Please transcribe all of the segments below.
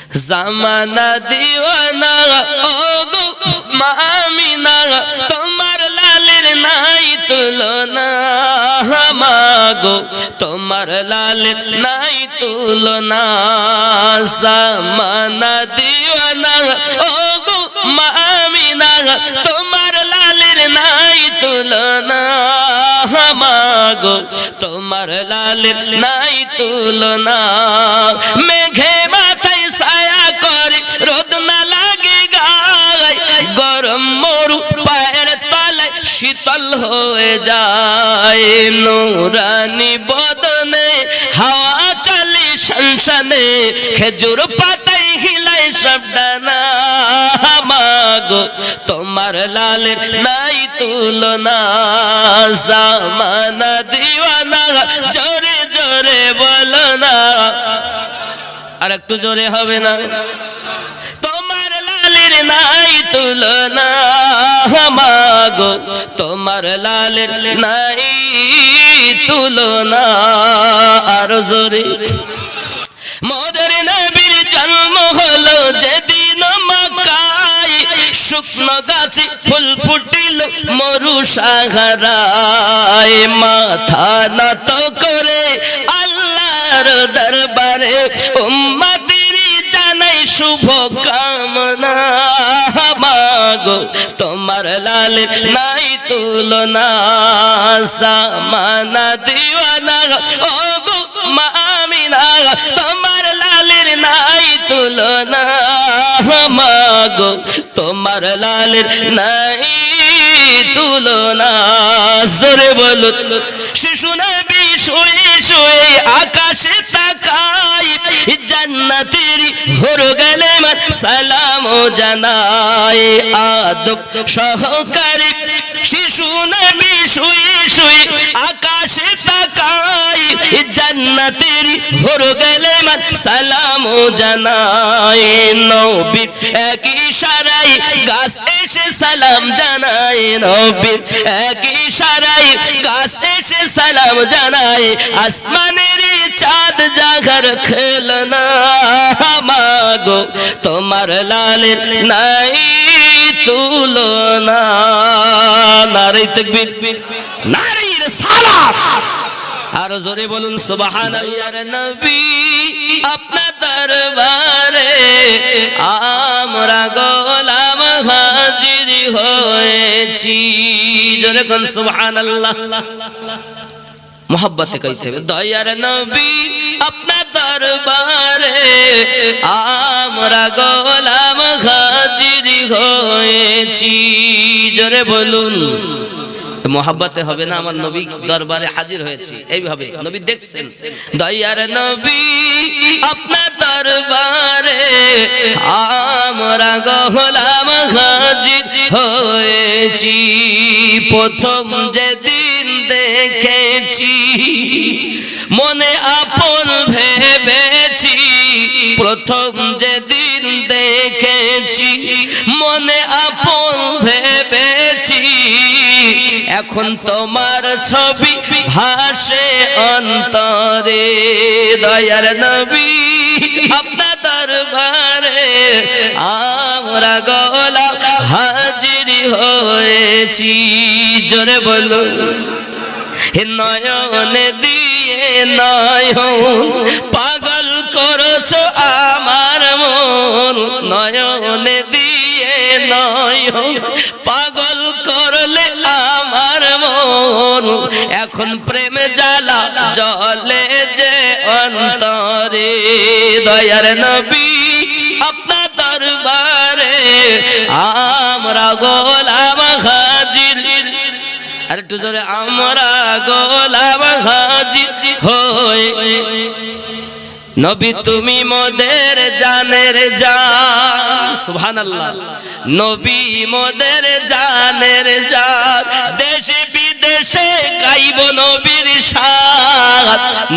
জামানা দিওয়ানা ও গো মা আমিনা তোমার লালের নাই তুলনা মাগো তোমার লালের নাই তুলনা জামানা দিওয়ানা ও গো মা আমিনা তোমার লালের নাই তুলনা মাগো তোমার লালের নাই তুলনা মেঘে মাথায় ছায়া করে রোদ না লাগে গায় গরম মরু পায়ের তলায় শীতল হয়ে যায় নূরানি বদনে হাওয়া চলে শনশনে খেজুর পাতায় হিলায় সব ডানা মাগো তোমার লালের নাই তুলনা জামানা দিওয়ানা জোরে জোরে বলো না আর একটু জোরে হবে না তোমার লালের নাই তুলনা মাগো তোমার লালের নাই তুলনা আর জোরে মোদের নবীর জন্ম হলো যেদিন মক্কায় শুকনো গাছে ফুল ফুটিল মরু সাহারায় মাথা নত করে আল্লাহর দরবারে উম্মতের জানাই শুভ কামনা মাগো তোমার লালের নাই তুলনা জামানা দিওয়ানা ও গো মা আমিনা তোমার লালের নাই তুলনা মাগো তোমার লালের নাই তুলনা জোরে বলো শিশু নবী শুয়ে শুয়ে আকাশে তাকায় জান্নাতের ঘর গেলে সালাম জানায় আদব সহকারে শিশু নবী শুয়ে শুয়ে আকাশে তাকায় জান্নাতের ঘর গেলে সালাম জানায় নবীর এক ইশারায় গাছ এসে সালাম জানায় নবীর এক ইশারায় গাছ এসে সালাম জানায় আসমানের চাঁদ জাগর খেলনা মাগো তোমার লালের নাই তুলনা নারে তাকবীর নারে সালাত আর জোরে বলুন সুবহানাল্লাহ নবী আপনার দরবারে আমরা গোলাম হাজির হয়েছি জোরে কোন সুবহানাল্লাহ মোহাব্বতে কইতে হবে দয়ার নবী আপনার দরবারে আমরা গোলাম হাজির হয়েছি জোরে বলুন মোহাব্বতে হবে না আমার নবী দরবারে হাজির হয়েছি এইভাবে নবী দেখছেন দয়ার নবী আপনার দরবারে আমরা গোলাম হাজির হয়েছি প্রথম যেদিন দেখেছি মনে আপন ভেবেছি প্রথম যেদিন দেখেছি মনে আপন ভেবেছি এখন তোমার ছবি ভাসে অন্তরে দয়ার নবী আপনার দরবারে আমরা গোলাম হাজির হয়েছি জোরে বলো নয়ন দিয়ে নয়ন পাগল করছো আমার মন নয়ন দিয়ে নয়ন পাগল করলে আমার মন এখন প্রেম জ্বালা জ্বলে যে অন্তরে দয়ার নবী আপনার দরবারে আমরা গোলাম হাজির আর একটু জোরে আমরা গোলাম হাজির হয়ে নবী তুমি মোদের জানের জান সুবহানাল্লাহ নবী মোদের জানের জান দেশে বিদেশে গাইব নবীর শান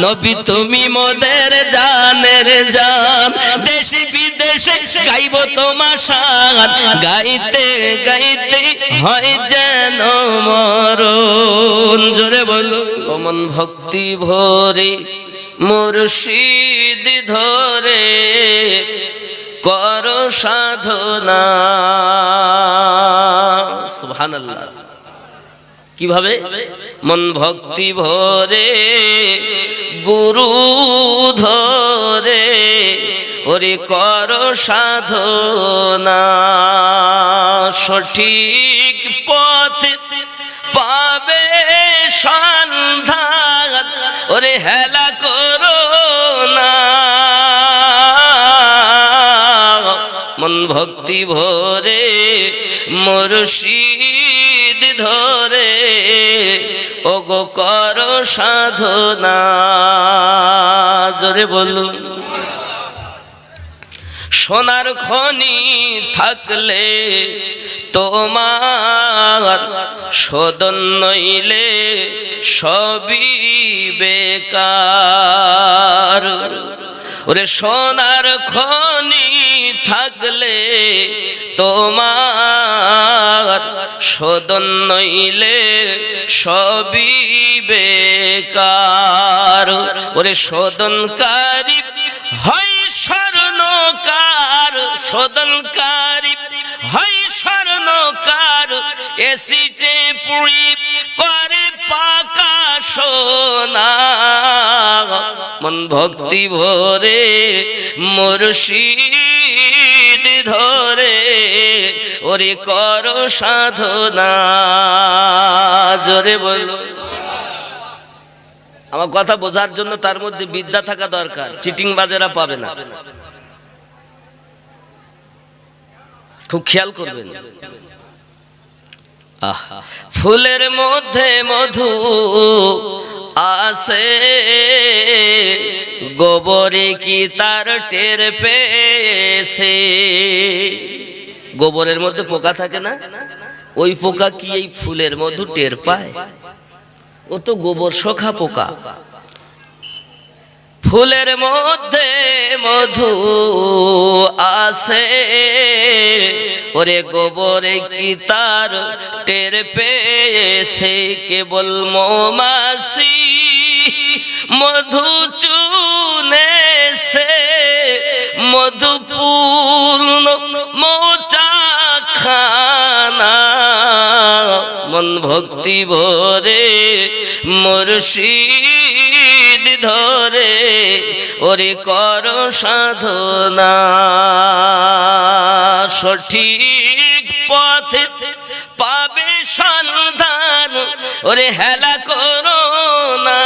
নবী তুমি মোদের জানের জান দেশে বিদেশে গাইব তোমার শান গাইতে গাইতে হয় যেন মরণ জোরে বলো অমন ভক্তি ভরে মুর্শিদ ধরে কর সাধনা। সুবহানাল্লাহ। কিভাবে? মন ভক্তি ভরে গুরু ধরে ওরে কর সাধনা, সঠিক পথে পাবে সন্ধান ওরে হেলা করো না। মন ভক্তি ভরে মুর্শিদ ধরে ওগো কর সাধনা। জোরে বলুন। সোনার খনি থাকলে তোমার শোধন নইলে সবই বেকার। ওরে সোনার খনি থাকলে তোমার শোধন নইলে সবই বেকার। ওরে শোধনকারী হয় স্বর্ণকার, শোধনকারী হয় স্বর্ণকার, এসিটে পুরি করে পাকা সোনা। মন ভক্তি ভরে মুর্শিদ ধরে ওরে কর সাধনা। জোরে বলো। আমার কথা বোঝার জন্য তার মধ্যে বিদ্যা থাকা দরকার, চিটিং বাজেরা পাবে না, খুব খেয়াল করবেন। ফুলের মধ্যে মধু আছে, গোবরে কি তার টের পেয়েছে? গোবরের মধ্যে পোকা থাকে না, ওই পোকা কি এই ফুলের মধু টের পায়? ও তো গোবর শোখা পোকা। ফুলের মধ্যে মধু আছে, ওরে গোবরে কি তার টের পেয়েছে? কেবল মৌমাছি মধু চুনেছে, মধু পূর্ণ মৌচাখানা। মন ভক্তি ভরে মুর্শিদ ধরে ওরে কর সাধনা। সঠিক পথে পাবে সন্ধান ওরে হেলা করো না।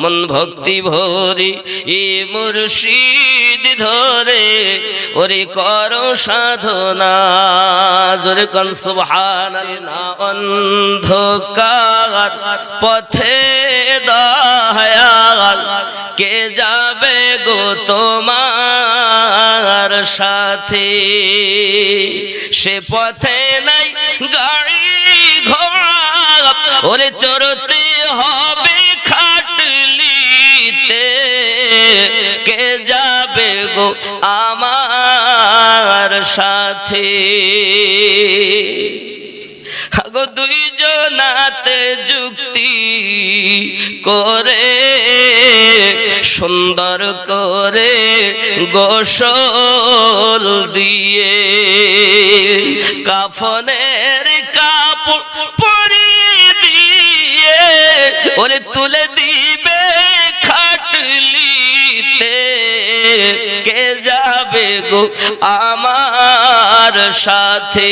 মন ভক্তি ভরি এ মুর্শিদ ধরে ওরে কর সাধনা। জোরে কোন সুবহানাল্লাহ। অন্ধকার পথে দয়াল কে যাবে গো তোমার সাথে? সে পথে নাই গাড়ি ঘোড়া ওরে চড়তে হবে খাটলিতে। কে যাবে গো আমার সাথে? আগো দুইজনাতে যুক্তি করে সুন্দর করে গোসল দিয়ে কাফনের কাপড় পরিয়ে দিয়ে ওরে তুলে দিবে খাটলিতে। কে যাবে গো আমার সাথে?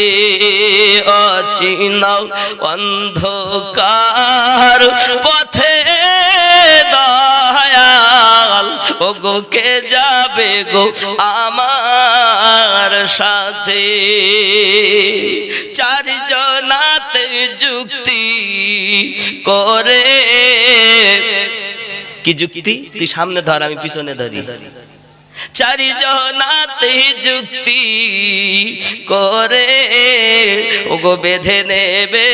অচিনা অন্ধকার পথে দয়াল ওগো কে যাবে গো আমার সাথে? চারজনাতে যুক্তি করে। কি যুক্তি? তুই সামনে ধর আমি পিছনে ধরি। চারজনাতে যুক্তি করে ওগো বেঁধে নেবে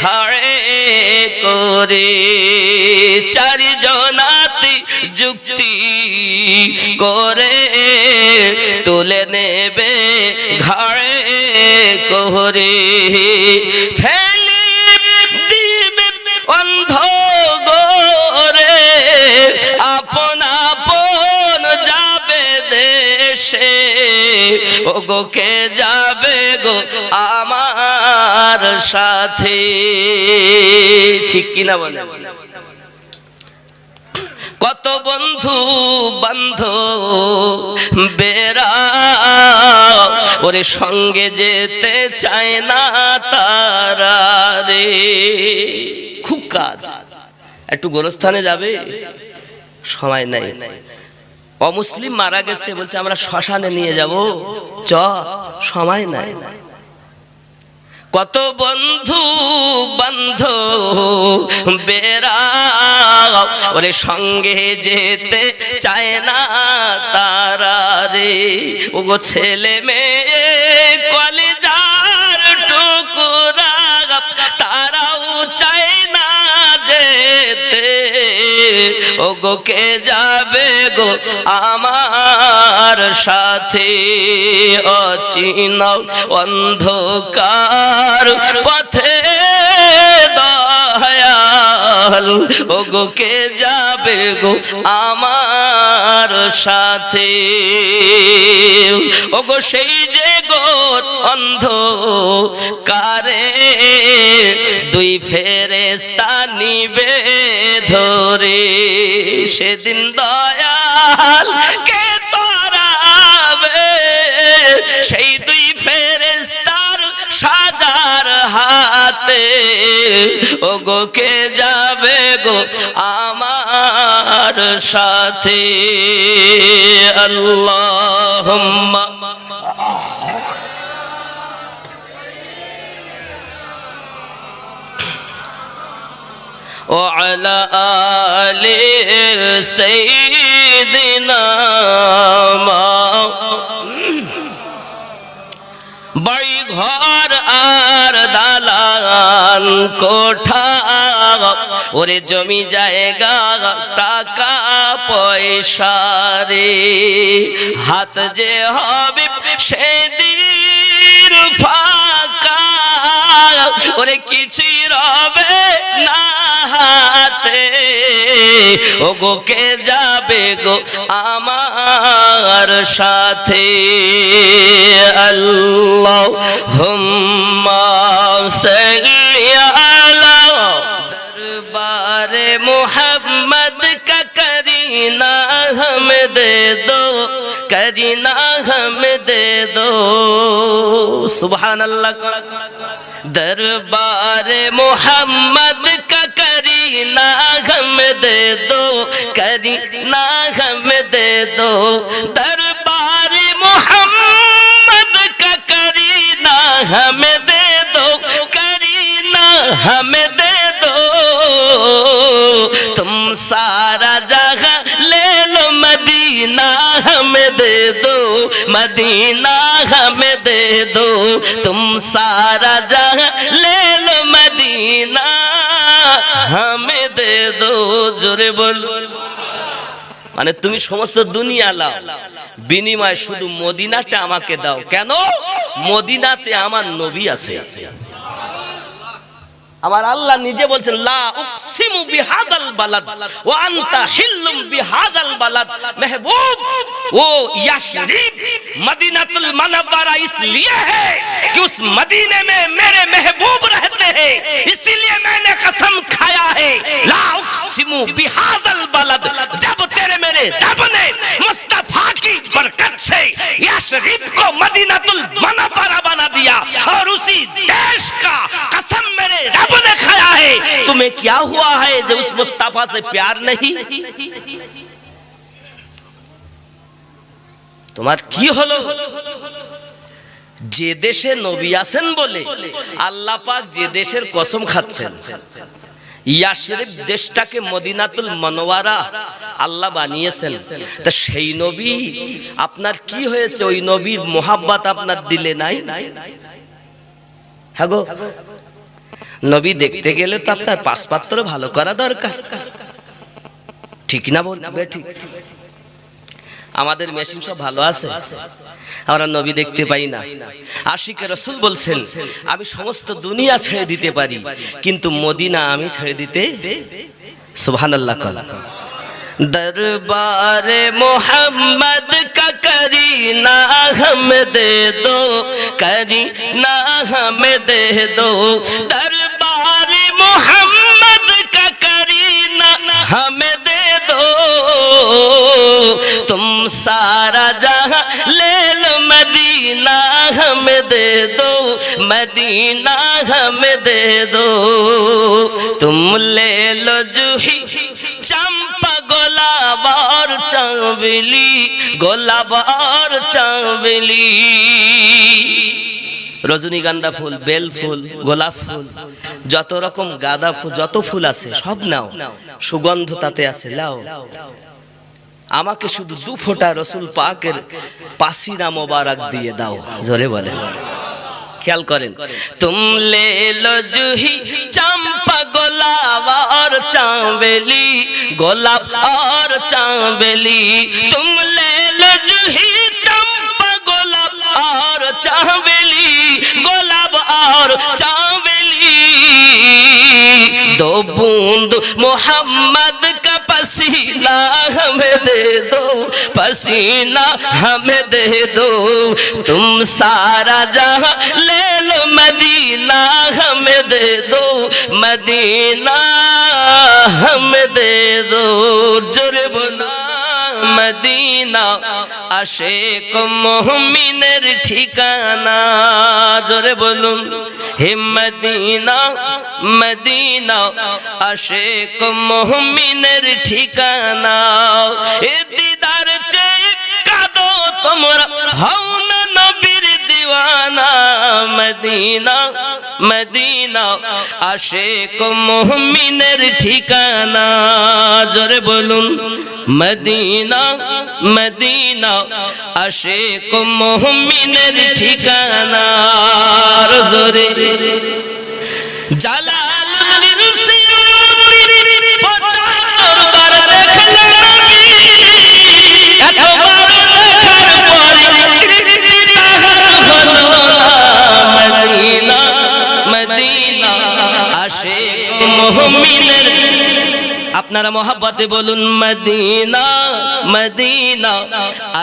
ঘাড়ে করে। চারজনাতে যুক্তি করে তুলে নেবে ঘাড়ে করে। ফেলে দিবে অন্ধ গোরে আপন আপন ও গো কে যাবে গো আমার সাথে, ঠিক কিনা বলে? কত বন্ধু বান্ধব বেরা ওরে সঙ্গে যেতে চায় না তারা রে। খুব কাজ, একটু গোরস্থানে যাবে, সময় নাই। অমুসলিম মারা গেছে, বলছে আমরা শ্মশানে নিয়ে যাব, চ, সময় নাই। কত বন্ধু বান্ধব বেরা ওরে সঙ্গে যেতে চায় না তারা রে। ও গো ছেলে মেয়ে কলেজার টুকরা তারাও চায় না যেতে, ও গো কে যাবে গো আমার সাথে, অচিনা অন্ধকার পথে দয়াল, ও গো কে যাবে গো আমার সাথে, ও গো সেই যে গো অন্ধকারে দুই ফেরেশতা নিবে ধরে, সেদিন দয়াল কে তরাবে সেই দুই ফেরেশতার সাজার হাতে, ও গো কে যাবে গো আমার সাথে। আল্লাহুম্মা وعلى آل سيدنا বাড়ি ঘর আর দালান কোঠা ওরে জমি জায়গা টাকা পয়সা রে, হাত যে হবে সেদিন ফাঁকা ওরে কিছুই রবে না হাতে, ও গো কে যাবে গো আমার সাথে। আল্লাহুম্মা সাল্লি আলা দরবারে মুহাম্মদ কা करीना हमें दे दो, करीना हमें दे दो। सुभान अल्लाह। दरबार मोहम्मद का करीना हमें दे दो, करीना हमें दे दो। दरबार मोहम्मद का करीना हमें दे दो, करीना हमें दे दो। तुम सारा जहां ले लो, मदीना हमें दे दो, मदीना हमें दे दो। तुम सारा जहां ले लो, मदीना हमें दे दो। जोरे बोलो। মানে তুমি সমস্ত দুনিয়া লাও, বিনিময়ে শুধু মদিনাটা আমাকে দাও। কেন? মদিনাতে আমার নবী আছে। আমার আল্লাহ নিজে বলছেন, লা উকসিমু বিহাদাল বালাদ ওয়া আনতা হিল্লুম বিহাদাল বালাদ। महबूब वो यशरिब मदीनातुल मुनव्वरा इसलिए है कि उस मदीने में मेरे महबूब रहते हैं, इसीलिए मैंने कसम खाया है, ला उकसिमु बिहादल बलद। जब तेरे मेरे रब ने मुस्तफा की बरकत से यशरिब को मदीनातुल मुनव्वरा बना दिया और उसी देश का कसम मेरे रब ने खाया है, तुम्हें क्या हुआ है जो उस मुस्तफा से प्यार नहीं? তোমার কি হলো? যে দেশে নবী আছেন বলে আল্লাহ পাক যে দেশের কসম খাচ্ছেন, ইয়াশরিব দেশটাকে মদিনাতুল মুনওয়ারা আল্লাহ বানিয়েছেন। তা সেই নবী আপনার কি হয়েছে? ওই নবীর মোহাব্বত আপনার দিলে নাই? হ্যাঁ গো, নবী দেখতে গেলে তো আপনার পাসপত্র ভালো করা দরকার, ঠিক না বলবে? ঠিক। আমাদের মেশিন সব ভালো আছে, আমরা নবী দেখতে পাই না। আশিকে রাসূল বলছেন, আমি সমস্ত দুনিয়া ছেড়ে দিতে পারি, কিন্তু মদিনা আমি ছেড়ে দিতে। সুবহানাল্লাহ। দরবারে মুহাম্মদ কা करीना हमें दे दो, करीना हमें दे दो, दरबार मोहम्मद का करीना हमें दे दो, तुम सारा जहां ले लो मदीना हमें दे दो, मदीना हमें दे दो, तुम ले लो जूही चंपा गोलाब और चांदनी, गोलाब और चांदनी, রজনীগন্ধা ফুল, বেল ফুল, গোলাপ ফুল, যত রকম গাঁদা ফুল, যত ফুল আছে সব নাও, সুগন্ধ তাতে আছে, লাও। আমাকে শুধু 2 ফোঁটা রসুল পাকের পাসিনা মোবারক দিয়ে দাও, জোরে বলে। ख्याल करें, तुम ले लो जूही चंपा गोलाब और चांदनी, गोलाब और चांदनी, तुम ले लो जूही चंपा गोलाब और चांदनी, गोलाब और चांदनी, 2 बूंद मोहम्मद का पसीना हमें दे दो, पसीना हमें दे दो, तुम सारा जहां ले लो मदीना हमें दे दो, मदीना हमें दे दो, जोरे बोला मदीना आशिक मोमिनेर ठिकाना, जोरे बोलुन हे मदीना, मदीना आशिक मोमिनेर ठिकाना, ए दीदार চেয়ে কাঁদো তোমরা, হও না নবীর दीवाना, मदीना, मदीना आशिक मोमिनेर ठिकाना, जोरे बोलुन मदीना, मदीना आशिक मोमिनेर ठिकाना, जोरे জালালুদ্দিন সিয়ুতি 75 বার দেখলেন নবী, এতবার দেখার পরে তৃপ্তি তাহার হলো না, মদিনা, মদিনা আশিক মুমিনের, আপনারা মহব্বতে বলুন মদিনা, মদিনা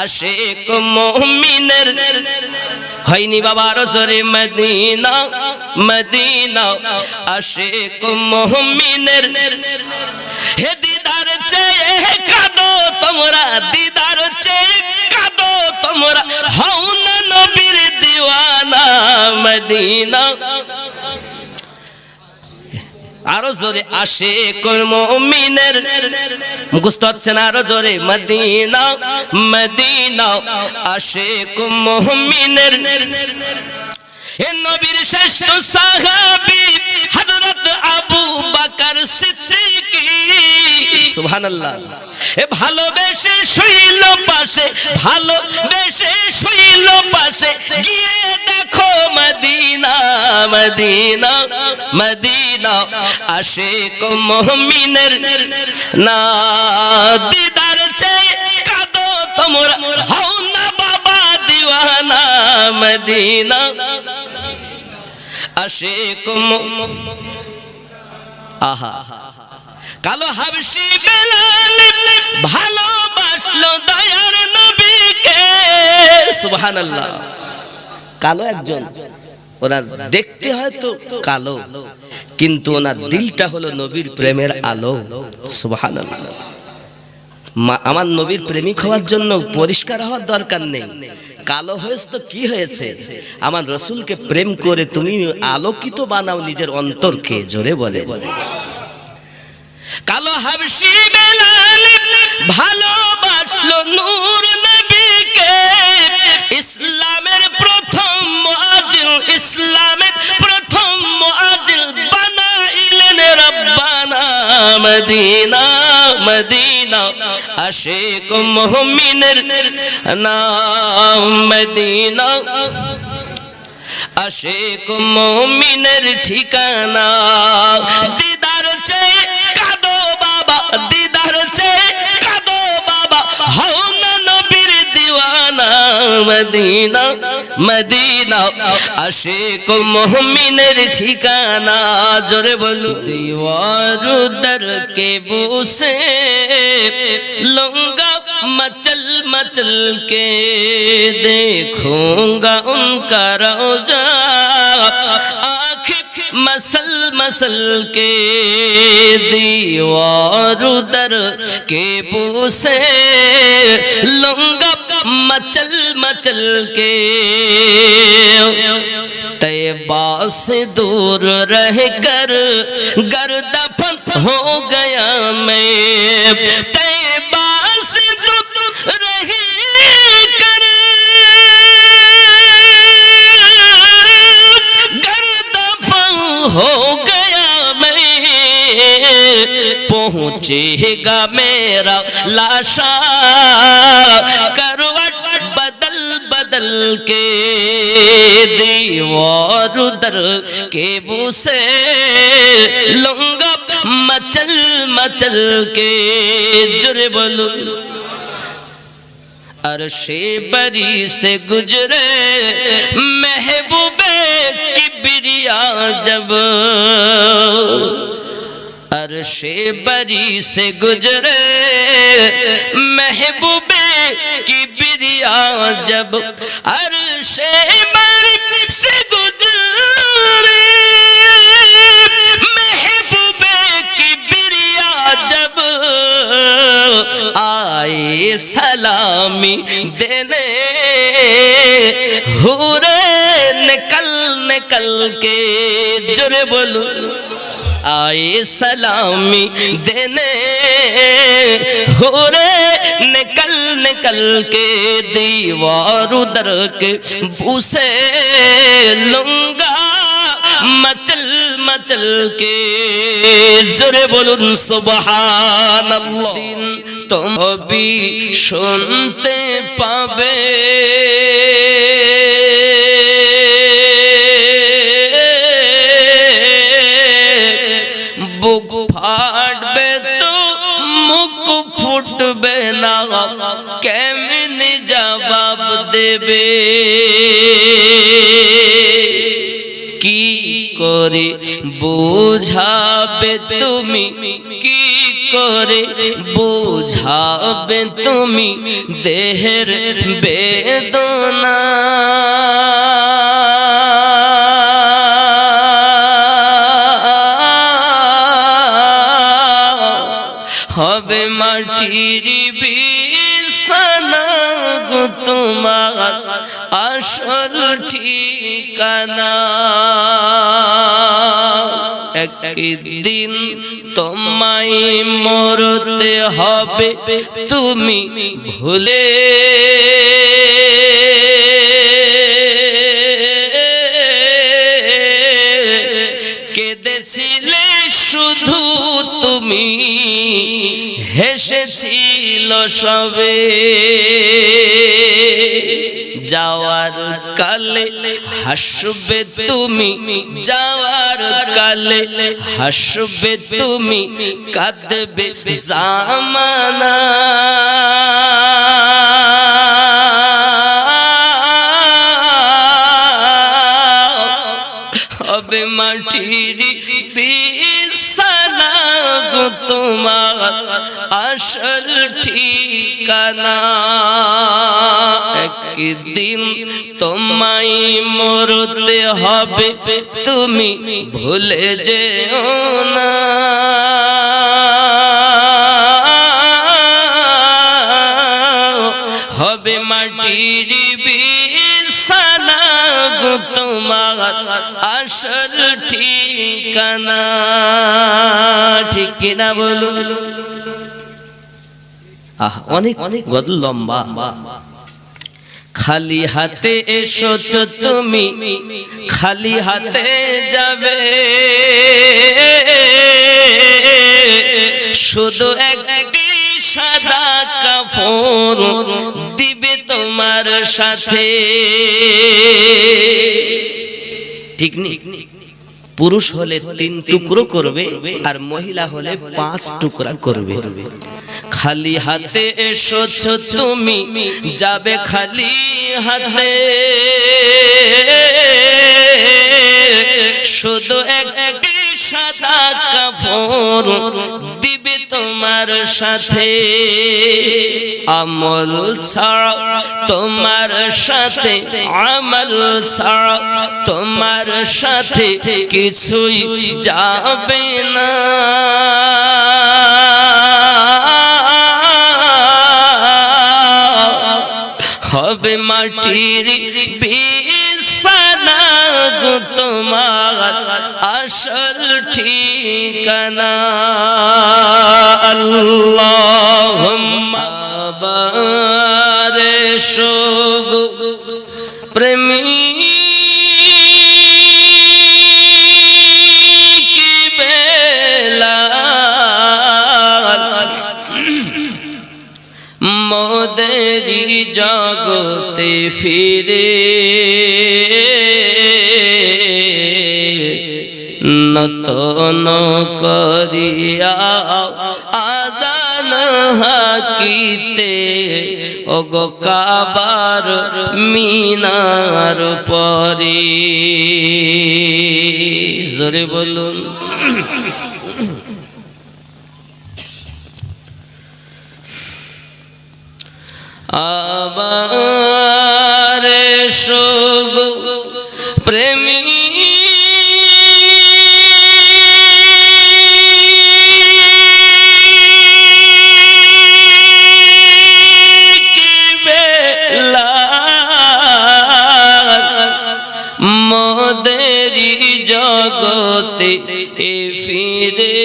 আশিক মুমিনের, হয়নি বাবা আরো জোরে মদিনা, মদিনা আশিক মুমিনের, হে দিদার চেয়ে কাঁদো তোমরা, দিদার চেয়ে কাঁদো তোমরা, হও না নবীর দিওয়ানা, মদিনা, আরো জোরে আশিক মুমিনের, মুখস্থ হচ্ছে না, আরো জোরে মদিনা, মদিনা আশিক মুমিনের, এ নবীর শ্রেষ্ঠ সাহাবী হযরত আবু বকর সিদ্দিক, সুবহানাল্লাহ, এ ভালোবেসে শুইল পাশে, ভালোবেসে শুইল পাশে, গিয়ে দেখো মদিনা, মদিনা, মদিনা আশিক মুমিনের, না দিদার চেয়ে কাঁদো তোমরা, হও না বাবা দিওয়ানা, মদিনা আশিক, আহা কালো হাবশি বেলাল ভালোবাসলো দয়ার নবীকে, সুবহানাল্লাহ, কালো একজন, ওনার দেখতে হয়তো কালো কিন্তু ওনার দিলটা হলো নবীর প্রেমের আলো, সুবহানাল্লাহ। আমার নবীর প্রেমিক হওয়ার জন্য পরিষ্কার হওয়ার দরকার নেই, কালো হয়েছে তো কি হয়েছে, আমার রসুলকে প্রেম করে তুমি আলোকিত বানাও নিজের অন্তরকে, জোরে বলে। কালো হাবশি বেলাল ভালোবাসলো নূর নবীকে, ইসলামের প্রথম মুআজ্জিন, ইসলামের প্রথম মুআজ্জিন বানাইলেন রব্বানা, মদিনা, মদিনা আশিক মুমিনের নাম, মদিনা আশিক মুমিনের ঠিকানা, দিদার চেয়ে কাঁদো বাবা, দিদার চেয়ে কাঁদো বাবা, হও না নবীর দিওয়ানা, মদিনা, মদিনা আশিক মুমিনের ঠিকানা, জোরে বলো। दीवार दर के बूसे लूंगा मचल मचल के देखूंगा उनका रोजा, आँखें मसल मसल के दीवार दर के बूसे लूंगा मचल मचल के। तैबा से दूर रह कर गर दफन हो गया मैं, तैबा से दूर रह कर गर दफन हो गया मैं, पहुंचेगा मेरा लाशा करवट बदल बदल के दीवार दर के बूसे लूंगा मचल मचल के। जुरे बोलो अर्शे बरी से गुजरे महबूबे किबरिया जब, अर्शे बरी से गुजरे महबूबे किबरिया जब, अर्शे बरी से गुजरे महबूबे किबरिया जब, आए सलामी देने हुरे निकल निकल के। जुरे बोलो आए सलामी देने हुरे निकल निकल के दीवार दर के बूसे लूंगा मचल मचल के। जोरे बोलुन सुबहान अल्लाह। तुम भी सुनते पावे बुक फाड़बे तो मुख फुटबे ना, केमने जवाब देबे की करे बुझाबे तुमी, की करे बुझाबे तुमी देहर बेदना। হবে মাটির বিছানা গো তোমার আসল ঠিকানা, একদিন তোমায় মরতে হবে তুমি ভুলে কেঁদেছিলে শুধু তুমি, হেসেছিল সবে যাওয়ার কালে হাসবে তুমি, যাওয়ার কালে হাসবে তুমি কাঁদবে জামানা। হবে মাটির বিছানা গো তোমার আসল ঠিকানা, একদিন তোমায় মরতে হবে তুমি ভুলে যেও না। হবে মাটির বিছানা গো তোমার আসল ঠিকানা। ঠিক কিনা বলো? অনেক অনেক গজল লম্বা। খালি হাতে এসেছো তুমি, খালি হাতে যাবে, শুধু একটি সাদা কাফন দিবে তোমার সাথে। ঠিক নেই? পুরুষ হলে 3 টুকরো করবে আর মহিলা হলে 5 টুকরা করবে। খালি হাতে এসেছো তুমি, যাবে খালি হাতে, শুধু একটি সাদা কাফন দিবে তোমার সাথে আমল ছাড়া, তোমার সাথে আমল ছাড়া তোমার সাথে কিছুই যাবে না। হবে মাটির বিছানা গো তোমার আসল ঠিকানা। আল্লাহুম্মা বারিশ গো প্রেমী কি বেলাল মোদেরি জগতে ফিরে নতন করিয়া আযান হাকিতে ওগো কাবার মিনার পরে। জোরে বলুন। আবার এসো গো প্রেমী কি বেলাল মোদেরি জগতে ফিরে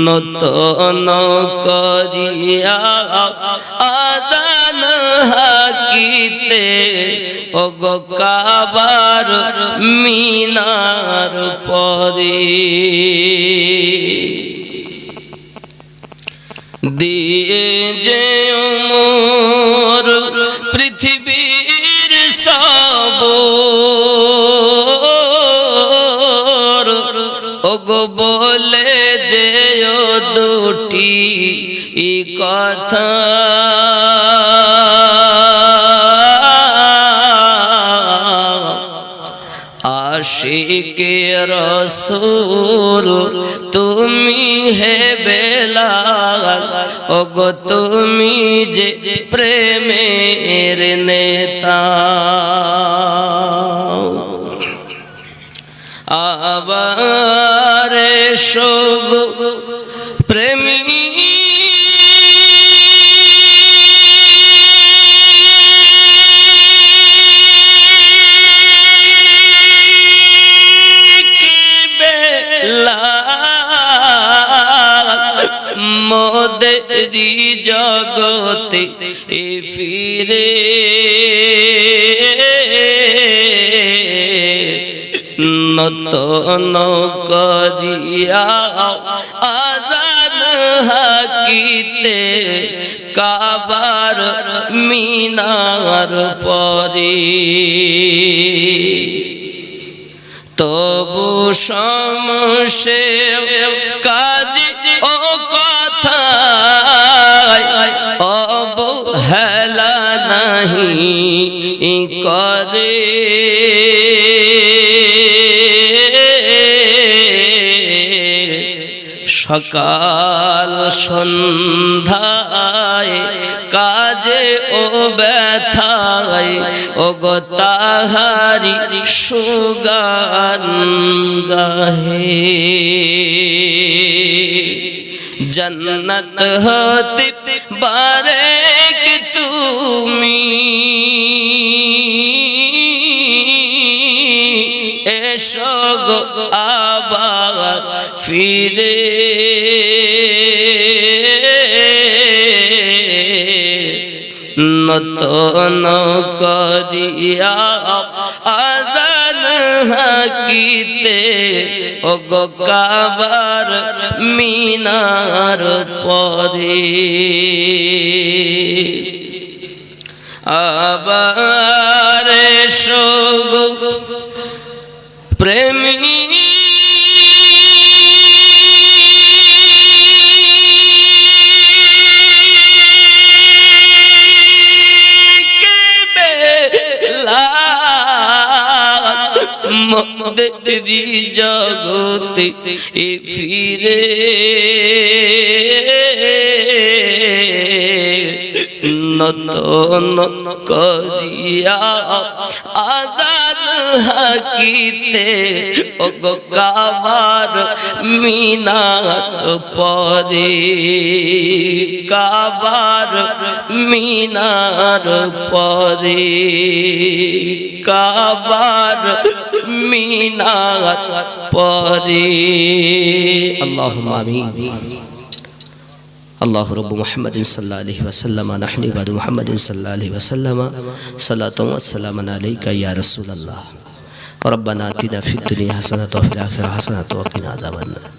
নতন করিয়া আযান হাকিতে ওগো কাবার মিনার পরে। দিয়ে যে মোর পৃথিবীর সব ওগো বলে যে দুটি কথা আশিকে রাসূল তুমি হে বেলাল ওগো তুমি যে প্রেমের নেতা। আবার এসো গো প্রেমী কি বেলাল মোদেরি জগতে ফিরে নতন করিয়া আযান হাকিতে কাবার মিনার পরে। তবু সমসে কাজী ও কথা অবহেলা নাহি করে সকাল সন্ধ্যায় কাজে ও ব্যথায় ওগো তাহারি সুগান গাহে। জন্নত হতে বারেক তুমি এসো গো আবার ফিরে নতন করিয়া আযান হাকিতে ওগো কাবার মিনার পরে। আবার এসো গো প্রেমী মোদেরি হতে ফিরে নতন করিয়া আজাদ হাকিতে ওগো কাবার মিনার পরে কাবার মিনার পরে কাবার মিনার পরে আল্লাহুম্মা আমিন الله رب محمد صلى الله عليه وسلم نحن عباد محمد صلى الله عليه وسلم صلاة والسلام عليك يا رسول الله ربنا آتنا في الدنيا حسنة وفي الآخرة حسنة وقنا عذاب النار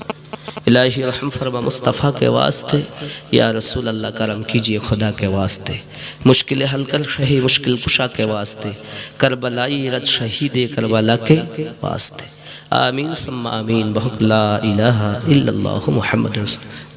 الہی رحم فرما مصطفیٰ کے واسطے یا رسول اللہ کرم کیجئے خدا کے واسطے مشکل حل کر شہی مشکل کشا کے واسطے کربلائی رد شہید کربلا کے واسطے آمین ثم آمین بحق لا الہ الا اللہ محمد رسول